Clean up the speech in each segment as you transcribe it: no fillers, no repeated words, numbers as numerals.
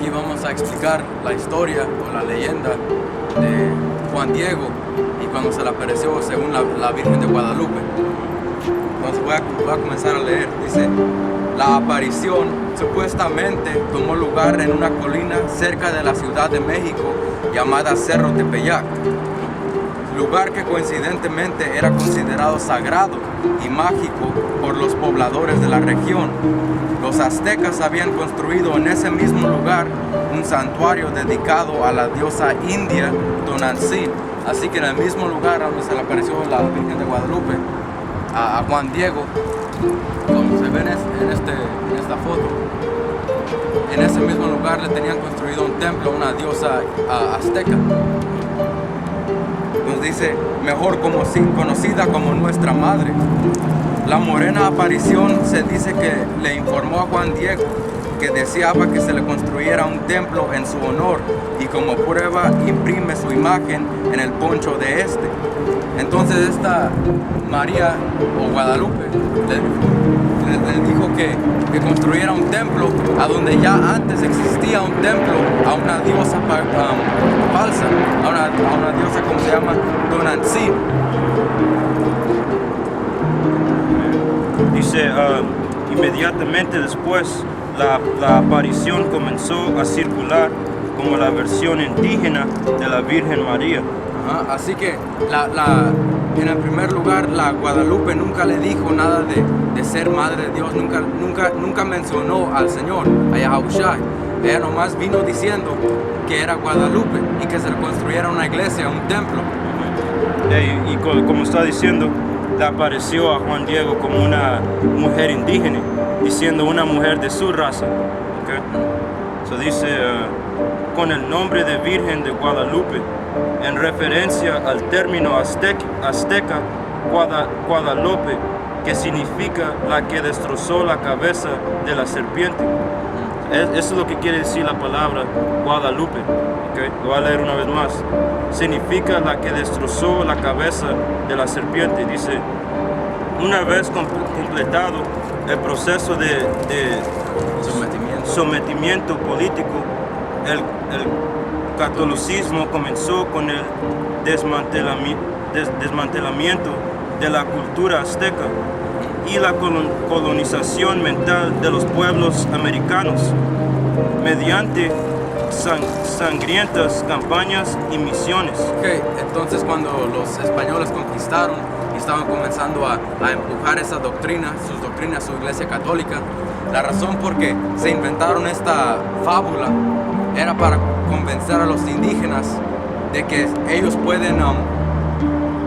aquí vamos a explicar la historia o la leyenda de Juan Diego y cuando se le apareció según la Virgen de Guadalupe. Entonces voy a comenzar a leer. Dice: la aparición supuestamente tomó lugar en una colina cerca de la Ciudad de México llamada Cerro Tepeyac, lugar que coincidentemente era considerado sagrado y mágico por los pobladores de la región. Los aztecas habían construido en ese mismo lugar un santuario dedicado a la diosa india Tonantzin. Así que en el mismo lugar donde se le apareció la Virgen de Guadalupe a Juan Diego, como se ve en esta foto, en ese mismo lugar le tenían construido un templo a una diosa azteca. Nos dice, mejor conocida como nuestra madre. La morena aparición se dice que le informó a Juan Diego que deseaba que se le construyera un templo en su honor y como prueba imprime su imagen en el poncho de este. Entonces esta María o Guadalupe le dijo que construyera un templo a donde ya antes existía un templo a una diosa falsa, a una diosa como se llama Tonantzin. Dice, inmediatamente después la aparición comenzó a circular como la versión indígena de la Virgen María. Así que en el primer lugar la Guadalupe nunca le dijo nada de ser madre de Dios, nunca mencionó al Señor, a Yahushai. Ella nomás vino diciendo que era Guadalupe y que se le construyera una iglesia, un templo. Y como está diciendo, le apareció a Juan Diego como una mujer indígena, diciendo una mujer de su raza. ¿Okay? So dice, con el nombre de Virgen de Guadalupe, en referencia al término azteca Guadalupe, que significa la que destrozó la cabeza de la serpiente. Eso es lo que quiere decir la palabra Guadalupe. Okay? Lo voy a leer una vez más. Significa la que destrozó la cabeza de la serpiente. Dice, una vez completado el proceso de sometimiento político, el catolicismo comenzó con el desmantelamiento de la cultura azteca y la colonización mental de los pueblos americanos mediante sangrientas campañas y misiones. Okay, entonces cuando los españoles conquistaron y estaban comenzando a empujar esa doctrina, sus doctrinas, su iglesia católica, la razón por qué se inventaron esta fábula era para convencer a los indígenas de que ellos pueden,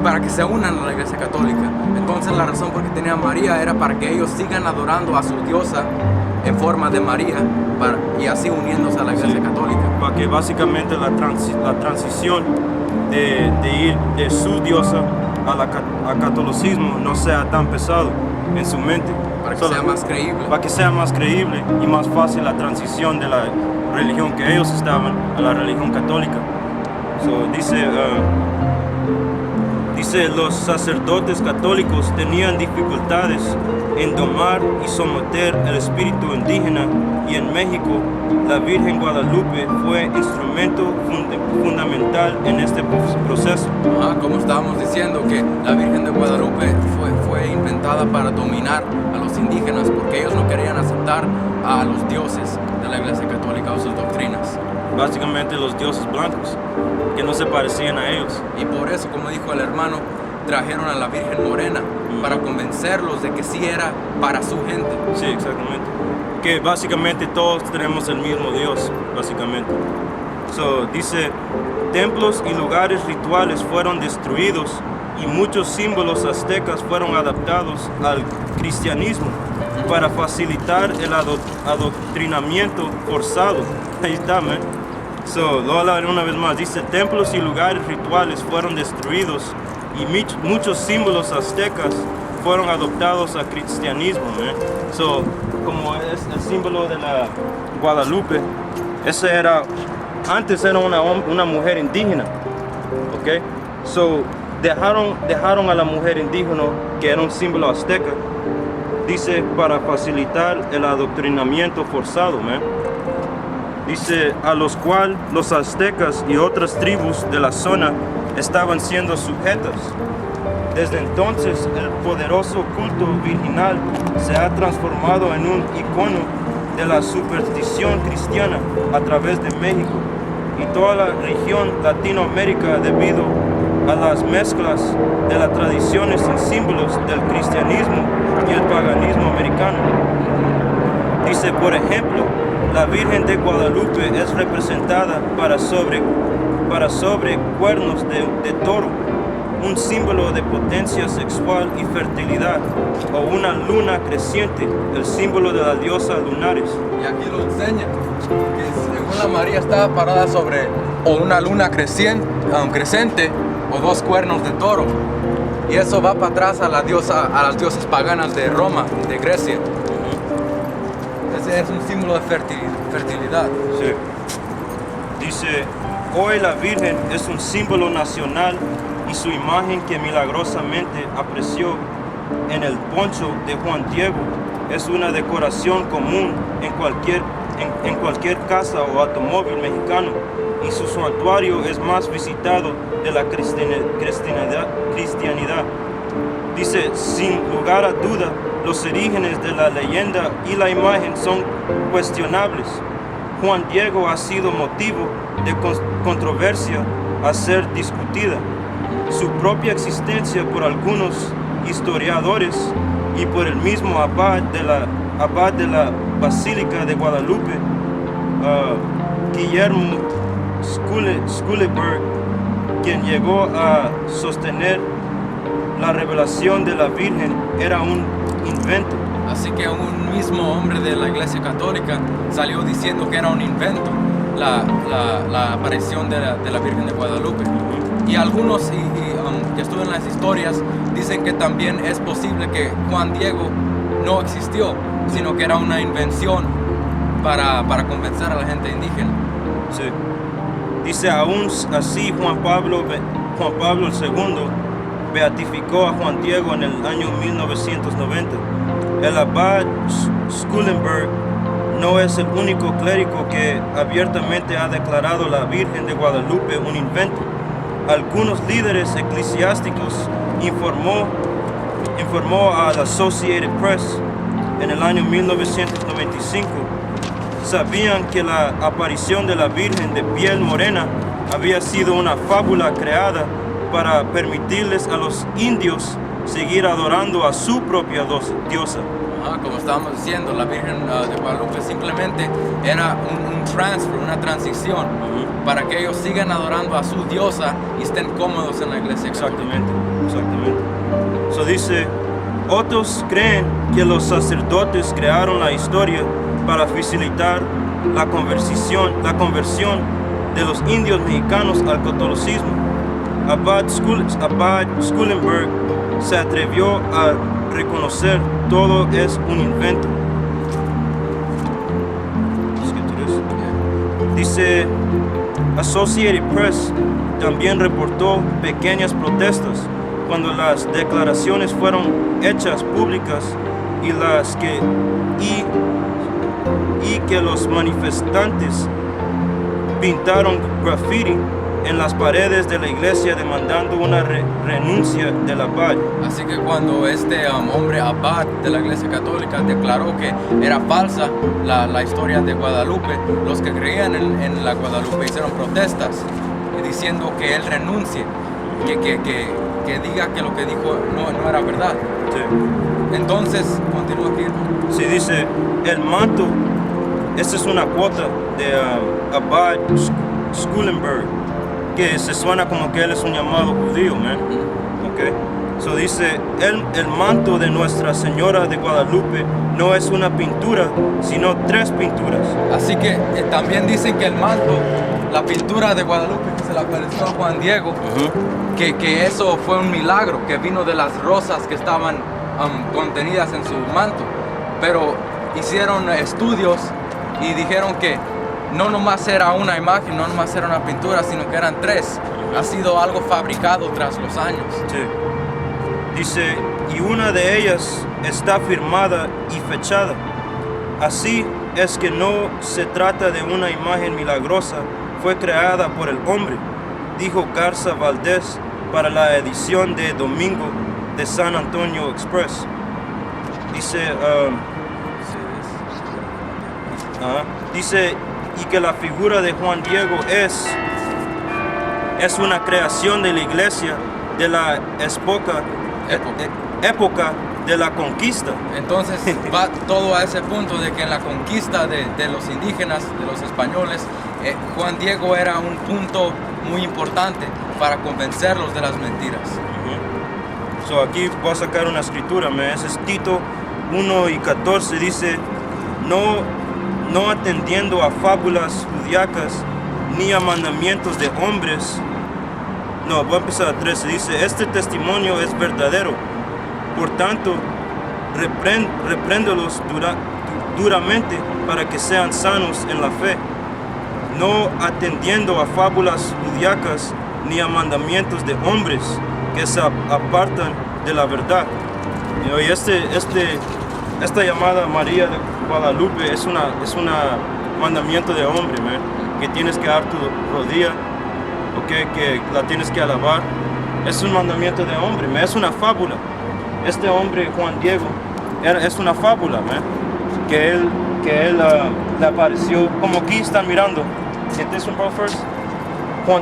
para que se unan a la iglesia católica. Entonces la razón por qué tenía María era para que ellos sigan adorando a su diosa en forma de María y así uniéndose a la iglesia católica. Para que básicamente la transición de ir de su diosa al catolicismo no sea tan pesado en su mente. Para que sea más creíble. Para que sea más creíble y más fácil la transición de la religión que ellos estaban a la religión católica. Dice, los sacerdotes católicos tenían dificultades en domar y someter el espíritu indígena, y en México la Virgen Guadalupe fue instrumento fundamental en este proceso. Como estábamos diciendo, que la Virgen de Guadalupe fue inventada para dominar a los indígenas porque ellos no querían aceptar a los dioses de la iglesia católica o sus doctrinas. Básicamente los dioses blancos, que no se parecían a ellos. Y por eso, como dijo el hermano, trajeron a la Virgen Morena para convencerlos de que sí era para su gente. Sí, exactamente. Que básicamente todos tenemos el mismo Dios, básicamente. Dice, templos y lugares rituales fueron destruidos y muchos símbolos aztecas fueron adaptados al cristianismo para facilitar el adoctrinamiento forzado. Ahí está, man. Lo voy a leer una vez más. Dice, templos y lugares rituales fueron destruidos y muchos símbolos aztecas fueron adoptados al cristianismo, man. Como es el símbolo de la Guadalupe, antes era una mujer indígena, ¿ok? Dejaron a la mujer indígena, que era un símbolo azteca, dice, para facilitar el adoctrinamiento forzado, man. Dice, a los cuales los aztecas y otras tribus de la zona estaban siendo sujetas. Desde entonces, el poderoso culto virginal se ha transformado en un icono de la superstición cristiana a través de México y toda la región Latinoamérica debido a las mezclas de las tradiciones y símbolos del cristianismo y el paganismo americano. Dice, por ejemplo, la Virgen de Guadalupe es representada para sobre cuernos de toro, un símbolo de potencia sexual y fertilidad, o una luna creciente, el símbolo de la diosa lunares. Y aquí lo enseña, que según la María está parada sobre o una luna creciente o dos cuernos de toro. Y eso va para atrás a las diosas paganas de Roma, de Grecia. Ese es un símbolo de fertilidad. Sí. Dice, hoy la Virgen es un símbolo nacional y su imagen que milagrosamente apareció en el poncho de Juan Diego es una decoración común en cualquier casa o automóvil mexicano, y su santuario es más visitado de la cristianidad. Dice, sin lugar a duda, los orígenes de la leyenda y la imagen son cuestionables. Juan Diego ha sido motivo de controversia a ser discutida. Su propia existencia por algunos historiadores y por el mismo abad de la Basílica de Guadalupe, Guillermo Schulenberg, quien llegó a sostener la revelación de la Virgen era un invento. Así que un mismo hombre de la Iglesia Católica salió diciendo que era un invento la aparición de la Virgen de Guadalupe. Y algunos que estudian las historias dicen que también es posible que Juan Diego no existió, sino que era una invención para convencer a la gente indígena. Sí. Dice, aún así Juan Pablo II beatificó a Juan Diego en el año 1990. El abad Schulenberg no es el único clérigo que abiertamente ha declarado la Virgen de Guadalupe un invento. Algunos líderes eclesiásticos informó a la Associated Press en el año 1995 sabían que la aparición de la Virgen de piel morena había sido una fábula creada para permitirles a los indios seguir adorando a su propia diosa. Como estábamos diciendo, la Virgen de Guadalupe simplemente era un transfer, una transición, para que ellos sigan adorando a su diosa y estén cómodos en la iglesia. Exactamente. So dice, otros creen que los sacerdotes crearon la historia para facilitar la conversión de los indios mexicanos al catolicismo. Abad Schulenberg se atrevió a reconocer todo es un invento. Dice, Associated Press también reportó pequeñas protestas cuando las declaraciones fueron hechas públicas y que los manifestantes pintaron graffiti en las paredes de la iglesia demandando una renuncia del abad. Así que cuando este hombre abad de la iglesia católica declaró que era falsa la historia de Guadalupe, los que creían en la Guadalupe hicieron protestas diciendo que él renuncie, que diga que lo que dijo no era verdad. Sí. Entonces, continúa aquí. Sí, dice, el manto, esta es una cuota de Abad Schulenberg, que se suena como que él es un llamado judío, man. Okay. So dice, el manto de Nuestra Señora de Guadalupe no es una pintura, sino 3 pinturas. Así que también dicen que el manto, la pintura de Guadalupe que se le apareció a Juan Diego, que eso fue un milagro, que vino de las rosas que estaban contenidas en su manto. Pero hicieron estudios y dijeron que no nomás era una imagen, no nomás era una pintura, sino que eran 3. Ha sido algo fabricado tras los años. Sí. Dice, y una de ellas está firmada y fechada. Así, es que no se trata de una imagen milagrosa, fue creada por el hombre, dijo Garza Valdés para la edición de domingo de San Antonio Express. Dice, y que la figura de Juan Diego es una creación de la iglesia de la época de la conquista. Entonces va todo a ese punto de que en la conquista de los indígenas, de los españoles, Juan Diego era un punto muy importante para convencerlos de las mentiras. So aquí voy a sacar una escritura, ese es Tito 1:14, dice, no atendiendo a fábulas judíacas ni a mandamientos de hombres. No, voy a empezar a 13, dice, este testimonio es verdadero, por tanto, repréndelos duramente para que sean sanos en la fe, no atendiendo a fábulas judíacas ni a mandamientos de hombres que se apartan de la verdad. Y esta llamada María de Guadalupe es un mandamiento de hombre, que tienes que dar tu rodilla, que la tienes que alabar. Es un mandamiento de hombre, es una fábula. Este hombre, Juan Diego, es una fábula, que él le apareció, como aquí están mirando. ¿Sientes un poco first?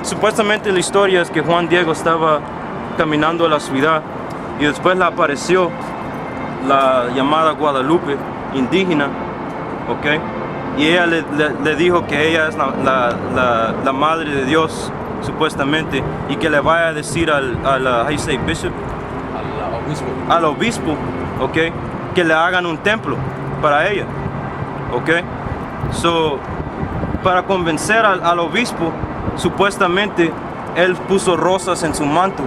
Supuestamente la historia es que Juan Diego estaba caminando a la ciudad y después le apareció la llamada Guadalupe, indígena, y ella le dijo que ella es la madre de Dios, supuestamente, y que le vaya a decir al obispo, que le hagan un templo para ella, para convencer al obispo, supuestamente él puso rosas en su manto,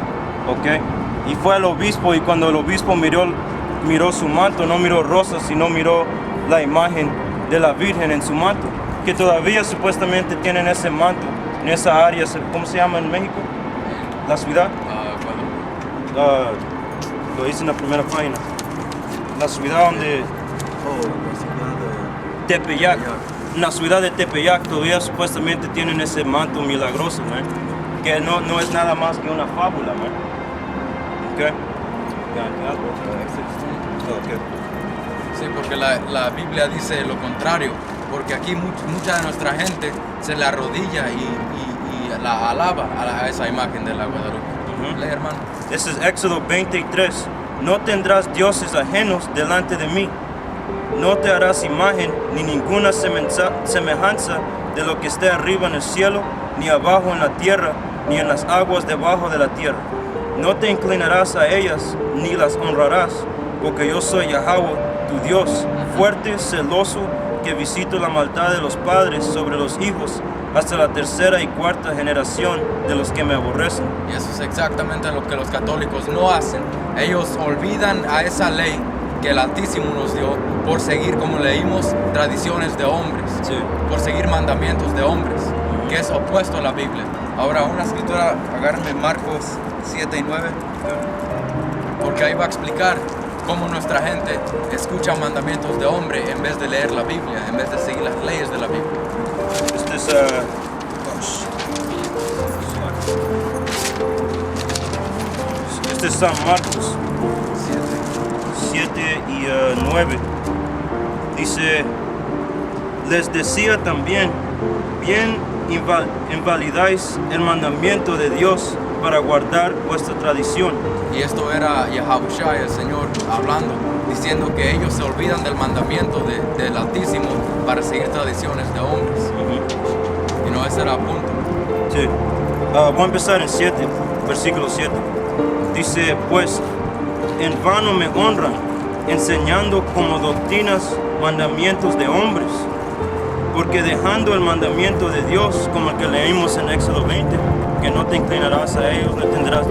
y fue al obispo, y cuando el obispo miró su manto, no miró rosas, sino miró la imagen de la Virgen en su manto, que todavía supuestamente tienen ese manto en esa área. ¿Cómo se llama en México? La ciudad. Lo hice en la primera página. La ciudad donde... Tepeyac. En la ciudad de Tepeyac todavía supuestamente tienen ese manto milagroso, que no es nada más que una fábula. Sí, porque la Biblia dice lo contrario, porque aquí mucha de nuestra gente se le arrodilla y la alaba a esa imagen de la Guadalupe. Lee, hermano. Este es Éxodo 23. No tendrás dioses ajenos delante de mí. No te harás imagen ni ninguna semejanza de lo que esté arriba en el cielo, ni abajo en la tierra, ni en las aguas debajo de la tierra. No te inclinarás a ellas, ni las honrarás, porque yo soy Yahweh, tu Dios, fuerte, celoso, que visito la maldad de los padres sobre los hijos, hasta la tercera y cuarta generación de los que me aborrecen. Y eso es exactamente lo que los católicos no hacen. Ellos olvidan a esa ley que el Altísimo nos dio por seguir, como leímos, tradiciones de hombres, por seguir mandamientos de hombres, que es opuesto a la Biblia. Ahora, una escritura, agárrenme Marcos 7 y 9, porque ahí va a explicar cómo nuestra gente escucha mandamientos de hombre en vez de leer la Biblia, en vez de seguir las leyes de la Biblia. Este es San Marcos 7 y 9. Dice, les decía también, bien invalidáis el mandamiento de Dios para guardar vuestra tradición. Y esto era Yahushua, el Señor, hablando, diciendo que ellos se olvidan del mandamiento del Altísimo para seguir tradiciones de hombres. Y no, ese era el punto. Sí. Voy a empezar en 7, versículo 7. Dice, pues en vano me honran, enseñando como doctrinas mandamientos de hombres, porque dejando el mandamiento de Dios, como el que leímos en Éxodo 20, que no te inclinarás a ellos, no tendrás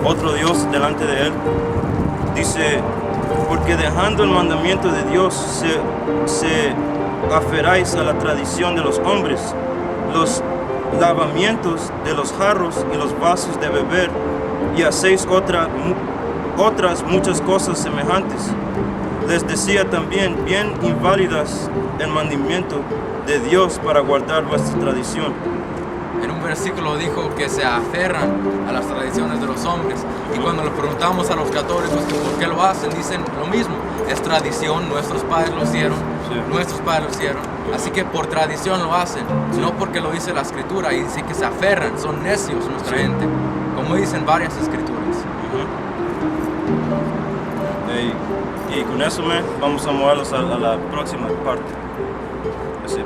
otro Dios delante de él. Dice, porque dejando el mandamiento de Dios, se aferráis a la tradición de los hombres, los lavamientos de los jarros y los vasos de beber, y hacéis otras muchas cosas semejantes. les decía también, bien inválidas el mandamiento de Dios para guardar vuestra tradición. En un versículo dijo que se aferran a las tradiciones de los hombres. Y cuando le preguntamos a los católicos que por qué lo hacen, dicen lo mismo. Es tradición, nuestros padres lo hicieron, nuestros padres lo hicieron. Así que por tradición lo hacen, no porque lo dice la escritura. Y dice que se aferran, son necios nuestra gente, como dicen varias escrituras. Y con eso vamos a movernos a la próxima parte. Así.